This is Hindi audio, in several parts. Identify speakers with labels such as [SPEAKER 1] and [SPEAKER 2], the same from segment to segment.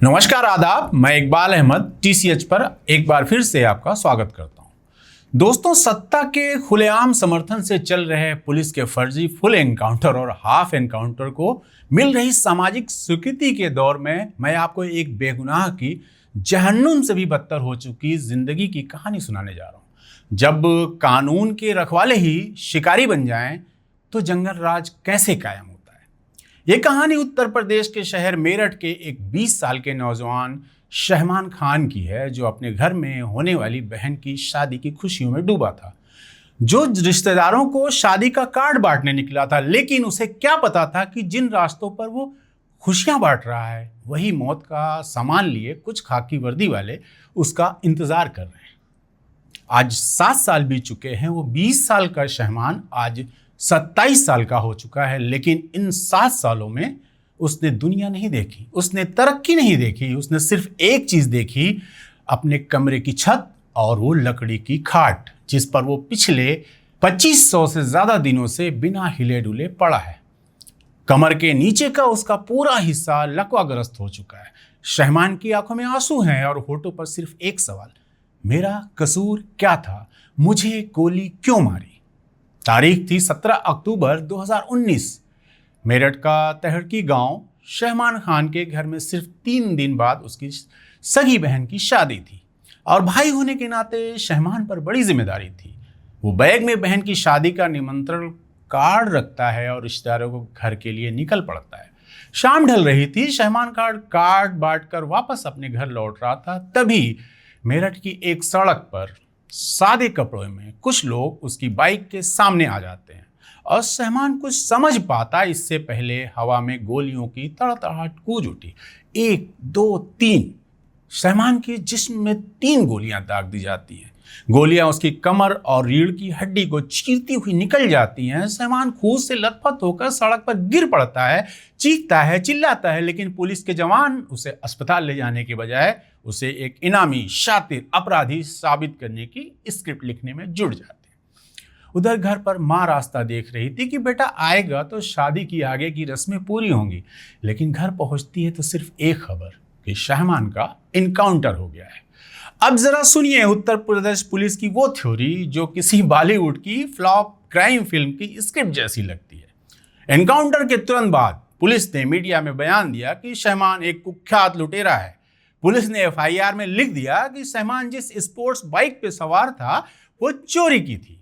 [SPEAKER 1] नमस्कार आदाब, मैं इकबाल अहमद टीसीएच पर एक बार फिर से आपका स्वागत करता हूं। दोस्तों, सत्ता के खुलेआम समर्थन से चल रहे पुलिस के फर्जी फुल एनकाउंटर और हाफ एनकाउंटर को मिल रही सामाजिक स्वीकृति के दौर में मैं आपको एक बेगुनाह की जहन्नुम से भी बदतर हो चुकी जिंदगी की कहानी सुनाने जा रहा हूं। जब कानून के रखवाले ही शिकारी बन जाएं तो जंगल राज कैसे कायम होता है। ये कहानी उत्तर प्रदेश के शहर मेरठ के एक 20 साल के नौजवान शहमान खान की है, जो अपने घर में होने वाली बहन की शादी की खुशियों में डूबा था, जो रिश्तेदारों को शादी का कार्ड बांटने निकला था। लेकिन उसे क्या पता था कि जिन रास्तों पर वो खुशियां बांट रहा है वही मौत का सामान लिए कुछ खाकी वर्दी वाले उसका इंतजार कर रहे हैं। आज 7 साल बीत चुके हैं। वो 20 साल का शहमान आज 27 साल का हो चुका है, लेकिन इन 7 सालों में उसने दुनिया नहीं देखी, उसने तरक्की नहीं देखी। उसने सिर्फ एक चीज देखी, अपने कमरे की छत और वो लकड़ी की खाट, जिस पर वो पिछले 2500 से ज्यादा दिनों से बिना हिले डुले पड़ा है। कमर के नीचे का उसका पूरा हिस्सा लकवाग्रस्त हो चुका है। शहमान की आंखों में आंसू हैं और होठों पर सिर्फ एक सवाल, मेरा कसूर क्या था, मुझे गोली क्यों मारी। तारीख थी 17 अक्टूबर 2019। मेरठ का तहड़की गांव। शहमान खान के घर में सिर्फ 3 दिन बाद उसकी सगी बहन की शादी थी और भाई होने के नाते शहमान पर बड़ी जिम्मेदारी थी। वो बैग में बहन की शादी का निमंत्रण कार्ड रखता है और रिश्तेदारों को घर के लिए निकल पड़ता है। शाम ढल रही थी। शहमान कार्ड बांट कर वापस अपने घर लौट रहा था, तभी मेरठ की एक सड़क पर सादे कपड़ों में कुछ लोग उसकी बाइक के सामने आ जाते हैं और शहमान कुछ समझ पाता इससे पहले हवा में गोलियों की तड़तड़ाहट गूंज उठी। 1, 2, 3 शहमान के जिस्म में 3 गोलियां दाग दी जाती हैं। गोलियां उसकी कमर और रीढ़ की हड्डी को चीरती हुई निकल जाती हैं। शहमान खून से लथपथ होकर सड़क पर गिर पड़ता है, चीखता है, चिल्लाता है, लेकिन पुलिस के जवान उसे अस्पताल ले जाने के बजाय उसे एक इनामी शातिर अपराधी साबित करने की स्क्रिप्ट लिखने में जुट जाते हैं। उधर घर पर मां रास्ता देख रही थी कि बेटा आएगा तो शादी की आगे की रस्में पूरी होंगी, लेकिन घर पहुंचती है तो सिर्फ एक खबर कि शहमान का इनकाउंटर हो गया है। अब जरा सुनिए उत्तर प्रदेश पुलिस की वो थ्योरी जो किसी बॉलीवुड की फ्लॉप क्राइम फिल्म की स्क्रिप्ट जैसी लगती है। एनकाउंटर के तुरंत बाद पुलिस ने मीडिया में बयान दिया कि शहमान एक कुख्यात लुटेरा है। पुलिस ने एफआईआर में लिख दिया कि शहमान जिस स्पोर्ट्स बाइक पे सवार था वो चोरी की थी।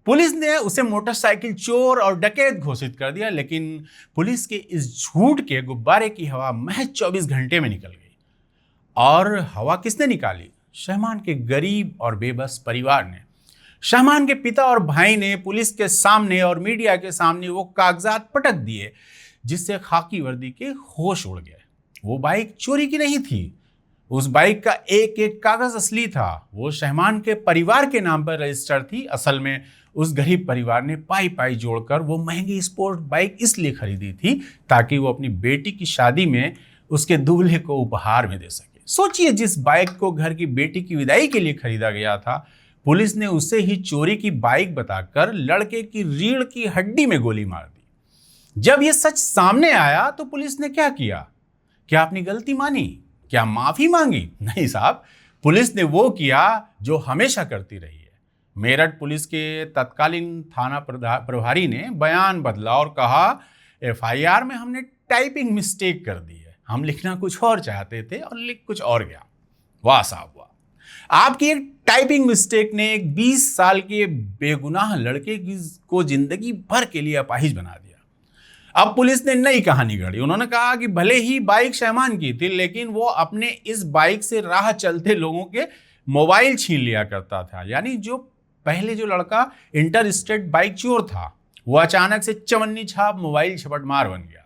[SPEAKER 1] पुलिस ने उसे मोटरसाइकिल चोर और डकैत घोषित कर दिया, लेकिन पुलिस के इस झूठ के गुब्बारे की हवा महज 24 घंटे में निकल गई। और हवा किसने निकाली? शहमान के गरीब और बेबस परिवार ने। शहमान के पिता और भाई ने पुलिस के सामने और मीडिया के सामने वो कागजात पटक दिए जिससे खाकी वर्दी के होश उड़ गए। वो बाइक चोरी की नहीं थी, उस बाइक का एक एक कागज असली था। वो शहमान के परिवार के नाम पर रजिस्टर थी। असल में उस गरीब परिवार ने पाई पाई जोड़कर वो महंगी स्पोर्ट बाइक इसलिए खरीदी थी ताकि वो अपनी बेटी की शादी में उसके दूल्हे को उपहार में दे सके। सोचिए, जिस बाइक को घर की बेटी की विदाई के लिए खरीदा गया था, पुलिस ने उसे ही चोरी की बाइक बताकर लड़के की रीढ़ की हड्डी में गोली मार दी। जब यह सच सामने आया तो पुलिस ने क्या किया? क्या अपनी गलती मानी? क्या माफी मांगी? नहीं साहब, पुलिस ने वो किया जो हमेशा करती रही है। मेरठ पुलिस के तत्कालीन थाना प्रभारी ने बयान बदला और कहा, एफआईआर में हमने टाइपिंग मिस्टेक कर दी है, हम लिखना कुछ और चाहते थे और लिख कुछ और गया। वाह साहब वाह, आपकी एक टाइपिंग मिस्टेक ने एक 20 साल के बेगुनाह लड़के को जिंदगी भर के लिए अपाहिज बना दिया। अब पुलिस ने नई कहानी गढ़ी। उन्होंने कहा कि भले ही बाइक शहमान की थी, लेकिन वो अपने इस बाइक से राह चलते लोगों के मोबाइल छीन लिया करता था। यानी जो पहले जो लड़का इंटर स्टेट बाइक चोर था, वो अचानक से चवन्नी छाप मोबाइल झपटमार बन गया।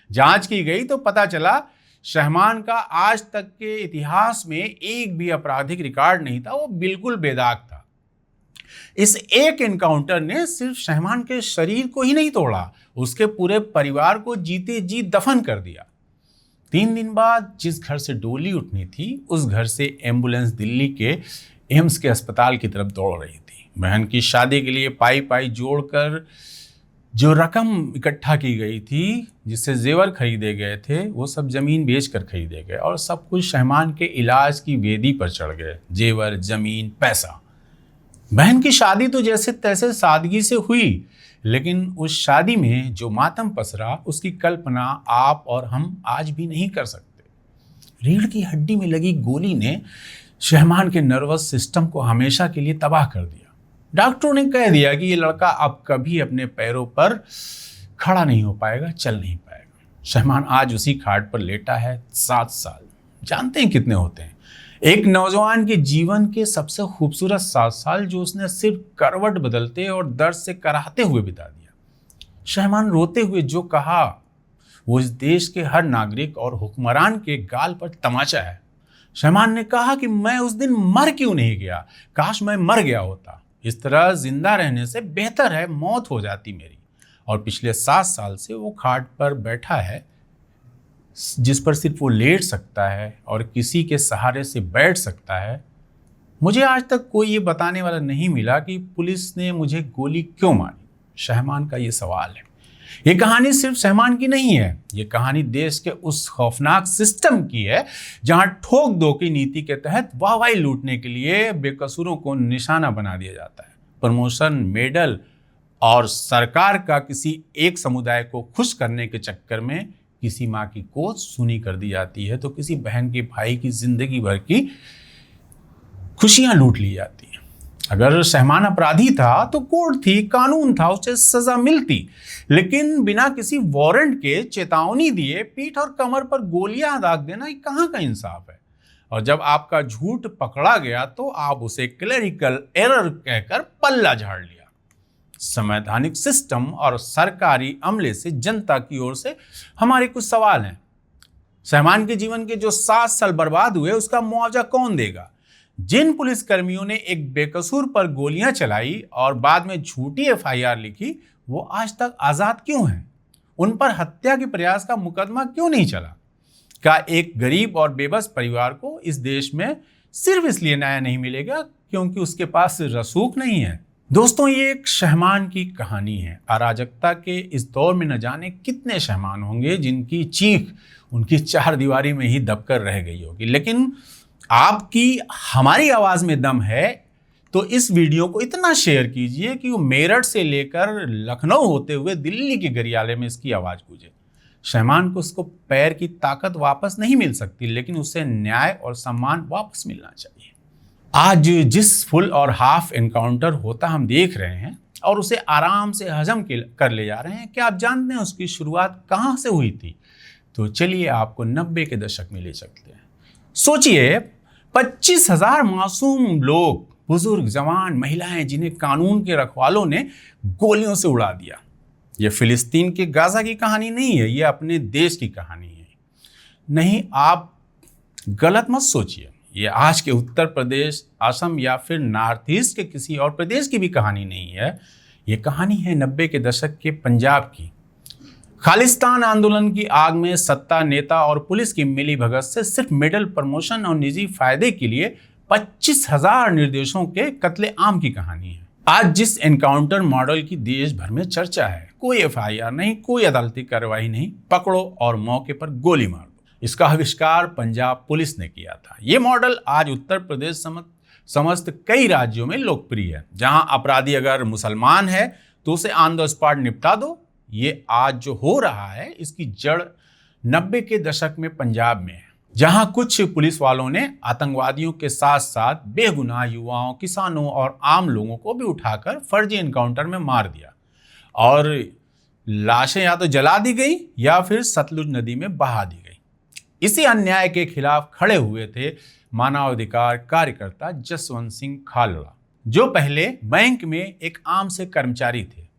[SPEAKER 1] जांच की गई तो पता चला शहमान का आज तक के इतिहास में एक भी आपराधिक रिकॉर्ड नहीं था। वो बिल्कुल बेदाग था। इस एक एनकाउंटर ने सिर्फ शहमान के शरीर को ही नहीं तोड़ा, उसके पूरे परिवार को जीते जी दफन कर दिया। 3 दिन बाद जिस घर से डोली उठनी थी, उस घर से एम्बुलेंस दिल्ली के एम्स के अस्पताल की तरफ दौड़ रही थी। बहन की शादी के लिए पाई पाई जोड़कर जो रकम इकट्ठा की गई थी, जिससे जेवर खरीदे गए थे, वो सब जमीन बेचकर खरीदे गए और सब कुछ शहमान के इलाज की वेदी पर चढ़ गए। जेवर, जमीन, पैसा। बहन की शादी तो जैसे तैसे सादगी से हुई, लेकिन उस शादी में जो मातम पसरा उसकी कल्पना आप और हम आज भी नहीं कर सकते। रीढ़ की हड्डी में लगी गोली ने शहमान के नर्वस सिस्टम को हमेशा के लिए तबाह कर दिया। डॉक्टरों ने कह दिया कि ये लड़का अब कभी अपने पैरों पर खड़ा नहीं हो पाएगा, चल नहीं पाएगा। शहमान आज उसी खाट पर लेटा है। 7 साल जानते हैं कितने होते हैं? एक नौजवान के जीवन के सबसे खूबसूरत 7 साल जो उसने सिर्फ करवट बदलते और दर्द से कराहते हुए बिता दिया। शहमान रोते हुए जो कहा वो इस देश के हर नागरिक और हुक्मरान के गाल पर तमाचा है। शहमान ने कहा कि मैं उस दिन मर क्यों नहीं गया, काश मैं मर गया होता। इस तरह जिंदा रहने से बेहतर है मौत हो जाती मेरी। और पिछले 7 साल से वो खाट पर बैठा है जिस पर सिर्फ वो लेट सकता है और किसी के सहारे से बैठ सकता है। मुझे आज तक कोई ये बताने वाला नहीं मिला कि पुलिस ने मुझे गोली क्यों मारी। शहमान का ये सवाल है। ये कहानी सिर्फ शहमान की नहीं है, ये कहानी देश के उस खौफनाक सिस्टम की है जहां ठोक दो की नीति के तहत वाहवाही लूटने के लिए बेकसूरों को निशाना बना दिया जाता है। प्रमोशन, मेडल और सरकार का किसी एक समुदाय को खुश करने के चक्कर में किसी माँ की गोद सूनी कर दी जाती है, तो किसी बहन के भाई की जिंदगी भर की खुशियां लूट ली जाती हैं। अगर शहमान अपराधी था तो कोर्ट थी, कानून था, उसे सजा मिलती, लेकिन बिना किसी वारंट के चेतावनी दिए पीठ और कमर पर गोलियां दाग देना ये कहाँ का इंसाफ है। और जब आपका झूठ पकड़ा गया तो आप उसे क्लेरिकल एरर कहकर पल्ला झाड़ लिया। संवैधानिक सिस्टम और सरकारी अमले से जनता की ओर से हमारे कुछ सवाल हैं। शहमान के जीवन के जो 7 साल बर्बाद हुए उसका मुआवजा कौन देगा? जिन पुलिस कर्मियों ने एक बेकसूर पर गोलियां चलाई और बाद में झूठी FIR लिखी, वो आज तक आजाद क्यों हैं? उन पर हत्या के प्रयास का मुकदमा क्यों नहीं चला? क्या एक गरीब और बेबस परिवार को इस देश में सिर्फ इसलिए न्याय नहीं मिलेगा क्योंकि उसके पास रसूख नहीं है? दोस्तों, ये एक शहमान की कहानी है। अराजकता के इस दौर में न जाने कितने शहमान होंगे जिनकी चीख उनकी 4 दीवारी में ही दबकर रह गई होगी। लेकिन आपकी हमारी आवाज में दम है तो इस वीडियो को इतना शेयर कीजिए कि वो मेरठ से लेकर लखनऊ होते हुए दिल्ली के गरियाले में इसकी आवाज गूंजे। शहमान को उसको पैर की ताकत वापस नहीं मिल सकती, लेकिन उसे न्याय और सम्मान वापस मिलना चाहिए। आज जिस फुल और हाफ एनकाउंटर होता हम देख रहे हैं और उसे आराम से हजम कर ले जा रहे हैं, क्या आप जानते हैं उसकी शुरुआत कहाँ से हुई थी? तो चलिए आपको 90 के दशक में ले चलते हैं। सोचिए, 25,000 मासूम लोग, बुजुर्ग, जवान, महिलाएं, जिन्हें कानून के रखवालों ने गोलियों से उड़ा दिया। ये फिलिस्तीन के गाजा की कहानी नहीं है, ये अपने देश की कहानी है। नहीं, आप गलत मत सोचिए, ये आज के उत्तर प्रदेश, असम या फिर नॉर्थ ईस्ट के किसी और प्रदेश की भी कहानी नहीं है। ये कहानी है 90 के दशक के पंजाब की। खालिस्तान आंदोलन की आग में सत्ता, नेता और पुलिस की मिलीभगत से सिर्फ मेडल, प्रमोशन और निजी फायदे के लिए 25,000 निर्दोषों के कत्ले आम की कहानी है। आज जिस एनकाउंटर मॉडल की देश भर में चर्चा है, कोई FIR नहीं, कोई अदालती कार्रवाई नहीं, पकड़ो और मौके पर गोली मार दो, इसका आविष्कार पंजाब पुलिस ने किया था। ये मॉडल आज उत्तर प्रदेश समस्त कई राज्यों में लोकप्रिय है। जहां अपराधी अगर मुसलमान है तो उसे ऑन द स्पॉट निपटा दो। ये आज जो हो रहा है इसकी जड़ 90 के दशक में पंजाब में है, जहां कुछ पुलिस वालों ने आतंकवादियों के साथ साथ बेगुनाह युवाओं, किसानों और आम लोगों को भी उठाकर फर्जी एनकाउंटर में मार दिया और लाशें या तो जला दी गई या फिर सतलुज नदी में बहा दी गई। इसी अन्याय के खिलाफ खड़े हुए थे मानवाधिकार कार्यकर्ता जसवंत सिंह खालड़ा, जो पहले बैंक में एक आम से कर्मचारी थे।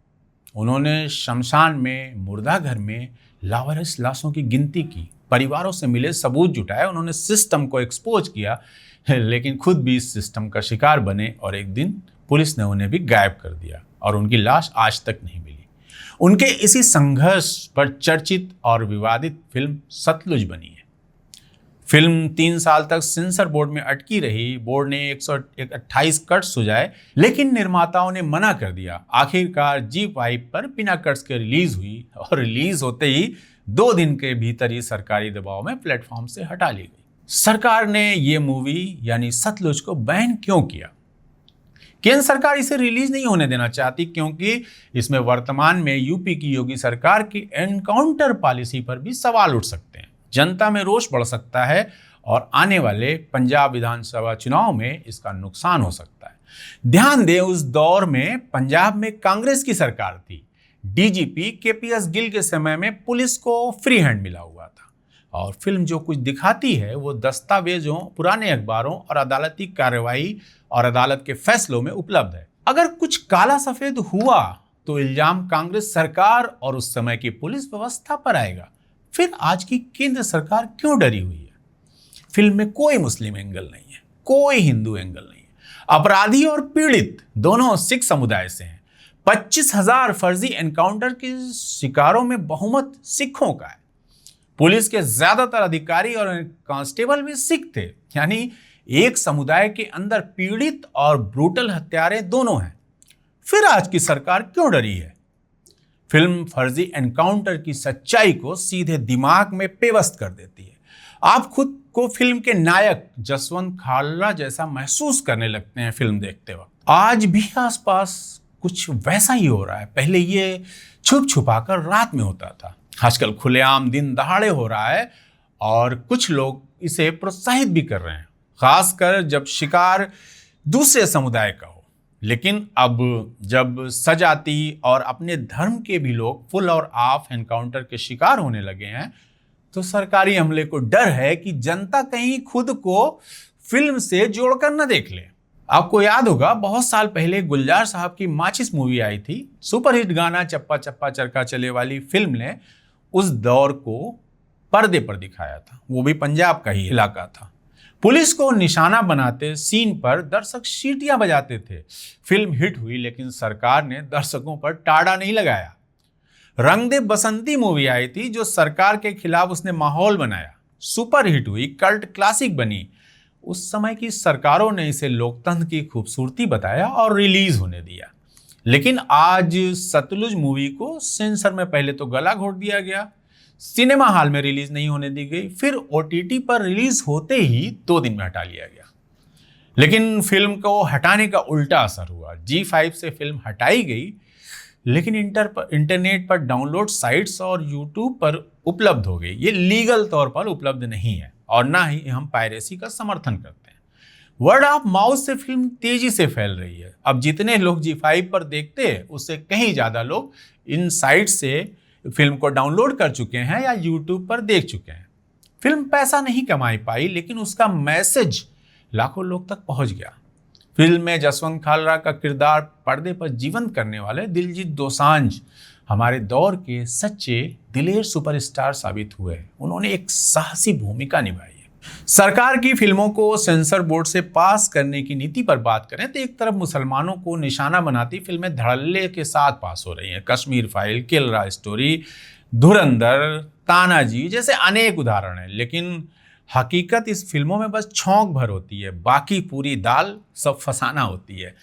[SPEAKER 1] उन्होंने शमशान में, मुर्दाघर में लावारिस लाशों की गिनती की, परिवारों से मिले सबूत जुटाए, उन्होंने सिस्टम को एक्सपोज किया, लेकिन खुद भी इस सिस्टम का शिकार बने और एक दिन पुलिस ने उन्हें भी गायब कर दिया और उनकी लाश आज तक नहीं मिली। उनके इसी संघर्ष पर चर्चित और विवादित फिल्म सतलुज बनी है। फिल्म 3 साल तक सेंसर बोर्ड में अटकी रही। बोर्ड ने 128 कट्स सुझाए, लेकिन निर्माताओं ने मना कर दिया। आखिरकार G5 पर बिना कट्स के रिलीज हुई और रिलीज होते ही 2 दिन के भीतर ही सरकारी दबाव में प्लेटफॉर्म से हटा ली गई। सरकार ने ये मूवी यानी सतलुज को बैन क्यों किया? केंद्र सरकार इसे रिलीज नहीं होने देना चाहती, क्योंकि इसमें वर्तमान में यूपी की योगी सरकार की एनकाउंटर पॉलिसी पर भी सवाल उठ सकते हैं। जनता में रोष बढ़ सकता है और आने वाले पंजाब विधानसभा चुनाव में इसका नुकसान हो सकता है। ध्यान दें, उस दौर में पंजाब में कांग्रेस की सरकार थी। डीजीपी केपीएस गिल के समय में पुलिस को फ्री हैंड मिला हुआ था और फिल्म जो कुछ दिखाती है वो दस्तावेजों, पुराने अखबारों और अदालती कार्रवाई और अदालत के फैसलों में उपलब्ध है। अगर कुछ काला सफेद हुआ तो इल्जाम कांग्रेस सरकार और उस समय की पुलिस व्यवस्था पर आएगा। फिर आज की केंद्र सरकार क्यों डरी हुई है? फिल्म में कोई मुस्लिम एंगल नहीं है, कोई हिंदू एंगल नहीं है। अपराधी और पीड़ित दोनों सिख समुदाय से हैं। 25,000 फर्जी एनकाउंटर के शिकारों में बहुमत सिखों का है। पुलिस के ज्यादातर अधिकारी और कांस्टेबल भी सिख थे, यानी एक समुदाय के अंदर पीड़ित और ब्रूटल हत्यारे दोनों हैं। फिर आज की सरकार क्यों डरी है? फिल्म फर्जी एनकाउंटर की सच्चाई को सीधे दिमाग में पेवस्त कर देती है। आप खुद को फिल्म के नायक जसवंत खालरा जैसा महसूस करने लगते हैं फिल्म देखते वक्त। आज भी आसपास कुछ वैसा ही हो रहा है। पहले ये छुप छुपाकर रात में होता था, आजकल खुलेआम दिन दहाड़े हो रहा है और कुछ लोग इसे प्रोत्साहित भी कर रहे हैं, खासकर जब शिकार दूसरे समुदाय का हो। लेकिन अब जब सजाती और अपने धर्म के भी लोग फुल और हाफ एनकाउंटर के शिकार होने लगे हैं, तो सरकारी हमले को डर है कि जनता कहीं खुद को फिल्म से जोड़कर न देख ले। आपको याद होगा, बहुत साल पहले गुलजार साहब की माचिस मूवी आई थी। सुपरहिट गाना चप्पा चप्पा चरखा चले वाली फिल्म ने उस दौर को पर्दे पर दिखाया था। वो भी पंजाब का ही इलाका था। पुलिस को निशाना बनाते सीन पर दर्शक सीटियां बजाते थे। फिल्म हिट हुई, लेकिन सरकार ने दर्शकों पर टाड़ा नहीं लगाया। रंग दे बसंती मूवी आई थी, जो सरकार के खिलाफ उसने माहौल बनाया, सुपर हिट हुई, कल्ट क्लासिक बनी। उस समय की सरकारों ने इसे लोकतंत्र की खूबसूरती बताया और रिलीज होने दिया। लेकिन आज सतलुज मूवी को सेंसर में पहले तो गला घोट दिया गया, सिनेमा हॉल में रिलीज नहीं होने दी गई, फिर ओटीटी पर रिलीज होते ही 2 दिन में हटा लिया गया। लेकिन फिल्म को हटाने का उल्टा असर हुआ। G5 से फिल्म हटाई गई, लेकिन इंटरनेट पर डाउनलोड साइट्स और यूट्यूब पर उपलब्ध हो गई। ये लीगल तौर पर उपलब्ध नहीं है और ना ही हम पायरेसी का समर्थन करते हैं। वर्ड ऑफ माउथ से फिल्म तेजी से फैल रही है। अब जितने लोग G5 पर देखते हैं, उससे कहीं ज़्यादा लोग इन साइट से फिल्म को डाउनलोड कर चुके हैं या यूट्यूब पर देख चुके हैं। फिल्म पैसा नहीं कमा पाई, लेकिन उसका मैसेज लाखों लोग तक पहुंच गया। फिल्म में जसवंत खालरा का किरदार पर्दे पर जीवंत करने वाले दिलजीत दोसांझ हमारे दौर के सच्चे दिलेर सुपरस्टार साबित हुए। उन्होंने एक साहसी भूमिका निभाई है। सरकार की फिल्मों को सेंसर बोर्ड से पास करने की नीति पर बात करें तो एक तरफ मुसलमानों को निशाना बनाती फिल्में धड़ल्ले के साथ पास हो रही हैं। कश्मीर फाइल, केरला स्टोरी, धुरंधर, तानाजी जैसे अनेक उदाहरण हैं। लेकिन हकीकत इस फिल्मों में बस छौंक भर होती है, बाकी पूरी दाल सब फसाना होती है।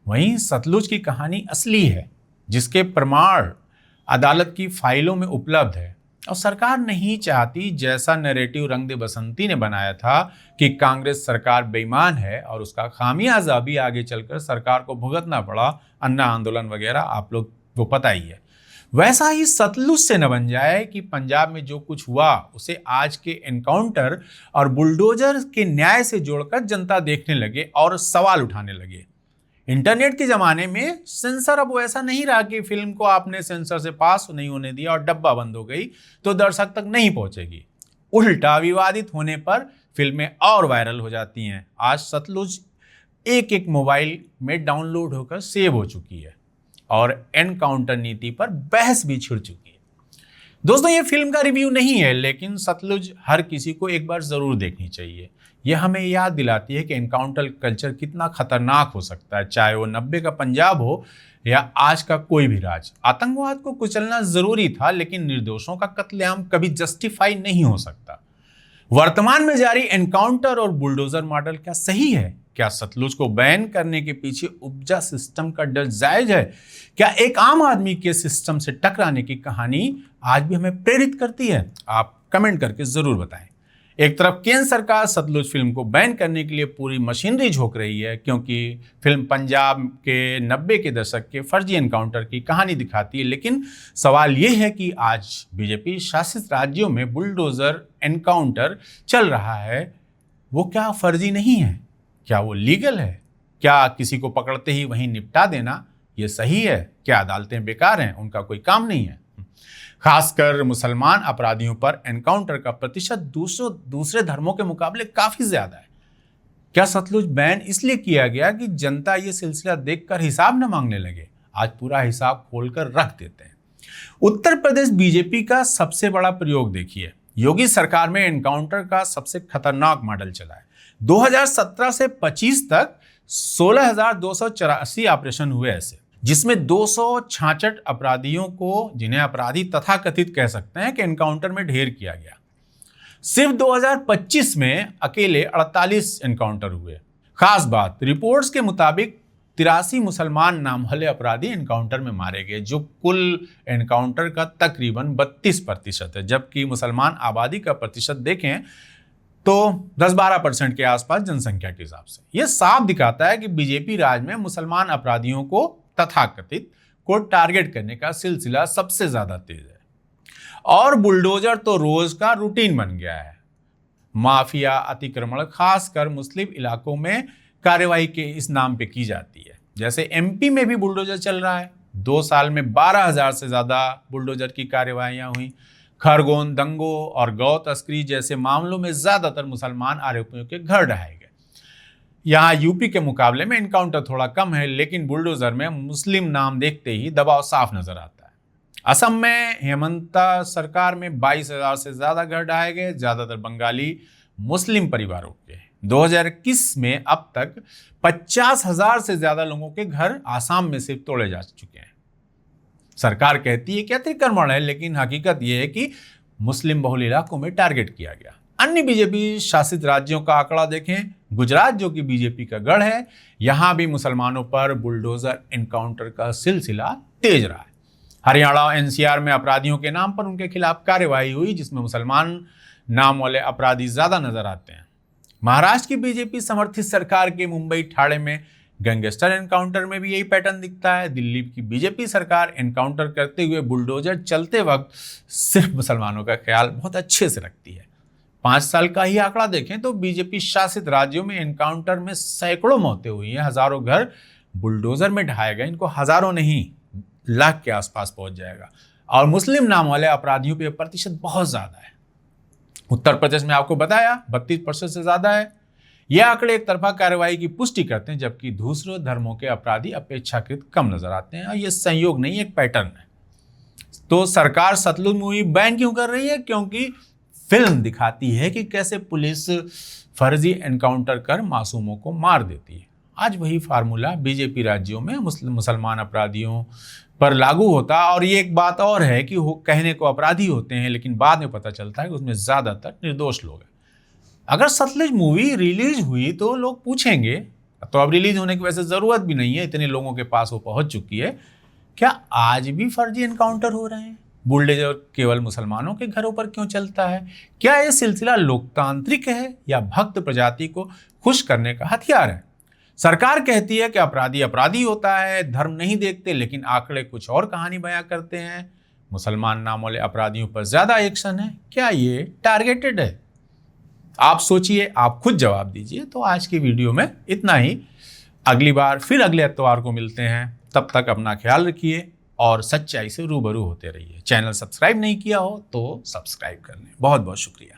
[SPEAKER 1] वहीं सतलुज की कहानी असली है, जिसके प्रमाण अदालत की फाइलों में उपलब्ध है। और सरकार नहीं चाहती, जैसा नैरेटिव रंग दे बसंती ने बनाया था कि कांग्रेस सरकार बेईमान है और उसका खामियाजा भी आगे चलकर सरकार को भुगतना पड़ा, अन्ना आंदोलन वगैरह आप लोग को पता ही है। वैसा ही सतलुज से न बन जाए कि पंजाब में जो कुछ हुआ उसे आज के एनकाउंटर और बुलडोजर के न्याय से जोड़कर जनता देखने लगे और सवाल उठाने लगे। इंटरनेट के ज़माने में सेंसर अब वैसा नहीं रहा कि फिल्म को आपने सेंसर से पास नहीं होने दिया और डब्बा बंद हो गई तो दर्शक तक नहीं पहुंचेगी। उल्टा विवादित होने पर फिल्में और वायरल हो जाती हैं। आज सतलुज एक एक मोबाइल में डाउनलोड होकर सेव हो चुकी है और एनकाउंटर नीति पर बहस भी छिड़ चुकी है। दोस्तों, ये फिल्म का रिव्यू नहीं है, लेकिन सतलुज हर किसी को एक बार ज़रूर देखनी चाहिए। यह हमें याद दिलाती है कि एनकाउंटर कल्चर कितना खतरनाक हो सकता है, चाहे वो 90 का पंजाब हो या आज का कोई भी राज। आतंकवाद को कुचलना ज़रूरी था, लेकिन निर्दोषों का कत्लेआम कभी जस्टिफाई नहीं हो सकता। वर्तमान में जारी एनकाउंटर और बुलडोजर मॉडल क्या सही है? क्या सतलुज को बैन करने के पीछे उपजा सिस्टम का डर जायज है? क्या एक आम आदमी के सिस्टम से टकराने की कहानी आज भी हमें प्रेरित करती है? आप कमेंट करके जरूर बताएं। एक तरफ केंद्र सरकार सतलुज फिल्म को बैन करने के लिए पूरी मशीनरी झोंक रही है, क्योंकि फिल्म पंजाब के 90 के दशक के फर्जी एनकाउंटर की कहानी दिखाती है, लेकिन सवाल ये है कि आज बीजेपी शासित राज्यों में बुलडोजर एनकाउंटर चल रहा है, वो क्या फर्जी नहीं है? क्या वो लीगल है? क्या किसी को पकड़ते ही वहीं निपटा देना ये सही है? क्या अदालतें बेकार हैं, उनका कोई काम नहीं है? खासकर मुसलमान अपराधियों पर एनकाउंटर का प्रतिशत दूसरे धर्मों के मुकाबले काफी ज्यादा है। क्या सतलुज बैन इसलिए किया गया कि जनता ये सिलसिला देखकर हिसाब न मांगने लगे? आज पूरा हिसाब खोलकर रख देते हैं। उत्तर प्रदेश बीजेपी का सबसे बड़ा प्रयोग देखिए। योगी सरकार में एनकाउंटर का सबसे खतरनाक मॉडल चला है। 2017 से 25 तक 16,284 ऑपरेशन हुए ऐसे, जिसमें 266 अपराधियों को, जिन्हें अपराधी तथाकथित कह सकते हैं, कि एनकाउंटर में ढेर किया गया। सिर्फ 2025 में अकेले 48 एनकाउंटर हुए। खास बात, रिपोर्ट्स के मुताबिक 83 मुसलमान नाम वाले अपराधी एनकाउंटर में मारे गए, जो कुल एनकाउंटर का तकरीबन 32% है। जबकि मुसलमान आबादी का प्रतिशत देखें तो 10-12% के आसपास जनसंख्या के हिसाब से। यह साफ दिखाता है कि बीजेपी राज में मुसलमान अपराधियों को तथाकथित को टारगेट करने का सिलसिला सबसे ज्यादा तेज है। और बुलडोजर तो रोज का रूटीन बन गया है। माफिया अतिक्रमण खासकर मुस्लिम इलाकों में कार्यवाही के इस नाम पे की जाती है। जैसे एमपी में भी बुलडोजर चल रहा है। 2 साल में 12,000 से ज्यादा बुलडोजर की कार्यवाहियां हुई। खरगोन दंगों और गौ तस्करी जैसे मामलों में ज्यादातर मुसलमान आरोपियों के घर ढहाए गए। यहाँ यूपी के मुकाबले में एनकाउंटर थोड़ा कम है, लेकिन बुलडोजर में मुस्लिम नाम देखते ही दबाव साफ नजर आता है। असम में हेमंता सरकार में 22,000 से ज्यादा घर ढहाए गए, ज्यादातर बंगाली मुस्लिम परिवारों के। 2021 में अब तक 50,000 से ज्यादा लोगों के घर आसाम में सिर्फ तोड़े जा चुके हैं। सरकार कहती है कि अतिक्रमण है, लेकिन हकीकत यह है कि मुस्लिम बहुल इलाकों में टारगेट किया गया। अन्य बीजेपी शासित राज्यों का आंकड़ा देखें। गुजरात, जो कि बीजेपी का गढ़ है, यहां भी मुसलमानों पर बुलडोजर एनकाउंटर का सिलसिला तेज रहा है। हरियाणा और एनसीआर में अपराधियों के नाम पर उनके खिलाफ कार्यवाही हुई, जिसमें मुसलमान नाम वाले अपराधी ज्यादा नजर आते हैं। महाराष्ट्र की बीजेपी समर्थित सरकार के मुंबई ठाणे में गैंगस्टर एनकाउंटर में भी यही पैटर्न दिखता है। दिल्ली की बीजेपी सरकार एनकाउंटर करते हुए बुलडोजर चलते वक्त सिर्फ मुसलमानों का ख्याल बहुत अच्छे से रखती है। 5 साल का ही आंकड़ा देखें तो बीजेपी शासित राज्यों में एनकाउंटर में सैकड़ों मौतें हुई हैं। हजारों घर बुलडोजर में ढहाए गए। इनको हजारों नहीं, लाख के आसपास पहुंच जाएगा। और मुस्लिम नाम वाले अपराधियों पे प्रतिशत बहुत ज्यादा है। उत्तर प्रदेश में आपको बताया 32% से ज्यादा है। यह आंकड़े एक तरफा कार्रवाई की पुष्टि करते हैं, जबकि दूसरे धर्मों के अपराधी अपेक्षाकृत कम नजर आते हैं। यह संयोग नहीं, एक पैटर्न है। तो सरकार सतलुज मूवी बैन क्यों कर रही है? क्योंकि फिल्म दिखाती है कि कैसे पुलिस फर्जी एनकाउंटर कर मासूमों को मार देती है। आज वही फार्मूला बीजेपी राज्यों में मुसलमान अपराधियों पर लागू होता। और ये एक बात और है कि वो कहने को अपराधी होते हैं, लेकिन बाद में पता चलता है कि उसमें ज्यादातर निर्दोष लोग हैं। अगर सतलुज मूवी रिलीज हुई तो लोग पूछेंगे, तो अब रिलीज होने की वैसे जरूरत भी नहीं है, इतने लोगों के पास वो पहुंच चुकी है, क्या आज भी फर्जी एनकाउंटर हो रहे हैं? बुलडोजर केवल मुसलमानों के घरों पर क्यों चलता है? क्या यह सिलसिला लोकतांत्रिक है या भक्त प्रजाति को खुश करने का हथियार है? सरकार कहती है कि अपराधी अपराधी होता है, धर्म नहीं देखते, लेकिन आंकड़े कुछ और कहानी बयां करते हैं। मुसलमान नाम वाले अपराधियों पर ज्यादा एक्शन है। क्या ये टारगेटेड है? आप सोचिए, आप खुद जवाब दीजिए। तो आज की वीडियो में इतना ही। अगली बार फिर अगले एतवार को मिलते हैं। तब तक अपना ख्याल रखिए और सच्चाई से रूबरू होते रहिए। चैनल सब्सक्राइब नहीं किया हो तो सब्सक्राइब कर लें। बहुत बहुत शुक्रिया।